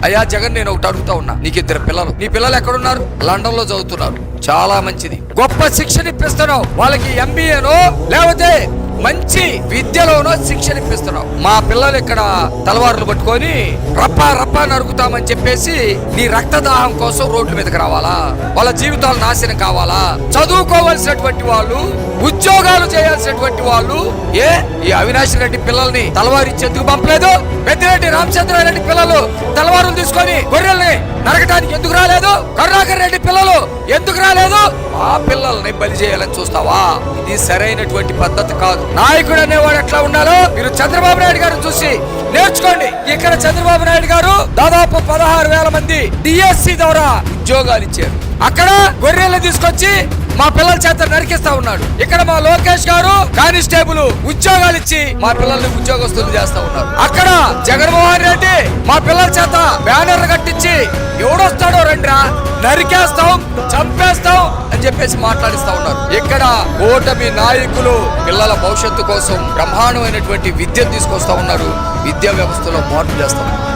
అయ్యా జగన్, నేను ఒకటి అడుగుతా ఉన్నా, నీకు 2 పిల్లలు, నీ పిల్లలు ఎక్కడున్నారు? లండన్ లో చదువుతున్నారు. చాలా మంచిది, గొప్ప శిక్షణ ఇప్పిస్తున్నావు వాళ్ళకి, ఎంబీఏనో లేకపోతే మంచి విద్యలోనో శిక్షణ ఇప్పిస్తున్నావు. మా పిల్లలు ఇక్కడ తలవారులు పట్టుకొని రప్పా రప్పా నరుకుతామని చెప్పేసి నీ రక్తదాహం కోసం రోడ్ల మీదకి రావాలా? వాళ్ళ జీవితాలు నాశనం కావాలా? చదువుకోవాల్సినటువంటి వాళ్ళు, ఉద్యోగాలు చేయాల్సినటువంటి వాళ్ళు ఈ అవినాష్ రెడ్డి పిల్లల్ని తలవారు ఇచ్చేందుకు పంపలేదు? పెద్దిరెడ్డి రామచంద్రారెడ్డి పిల్లలు తలవారులు తీసుకొని గొర్రెల్ని నరకడానికి ఎందుకు రాలేదు? కరుణాకర్ రెడ్డి పిల్లలు ఎందుకు రాలేదు? ఆ పిల్లల్ని బలి చేయాలని చూస్తావా? ఇది సరైనటువంటి పద్ధతి కాదు. నాయకుడు అనేవాడు ఎట్లా ఉండాలో మీరు చంద్రబాబు నాయుడు గారు చూసి నేర్చుకోండి. ఇక్కడ చంద్రబాబు నాయుడు గారు దాదాపు 16,000 మంది డిఎస్సి ద్వారా ఉద్యోగాలు ఇచ్చారు. అక్కడ గొర్రెలు తీసుకొచ్చి మా పిల్లల చేత నరికిస్తా ఉన్నాడు. ఇక్కడ మా లోకేష్ గారు కానిస్టేబుల్ ఉద్యోగాలు ఇచ్చి మా పిల్లల్ని ఉద్యోగస్తులు చేస్తా ఉన్నారు. అక్కడ జగన్మోహన్ రెడ్డి మా పిల్లల చేత బ్యానర్లు కట్టించి ఎవడొస్తాడో రండిరా, నరికేస్తాం, చంపేస్తాం అని చెప్పేసి మాట్లాడిస్తా ఉన్నారు. ఇక్కడ కూటమి నాయకులు పిల్లల భవిష్యత్తు కోసం బ్రహ్మాండమైనటువంటి విద్యను తీసుకొస్తా ఉన్నారు. విద్యా వ్యవస్థలో మార్పు చేస్తా ఉన్నారు.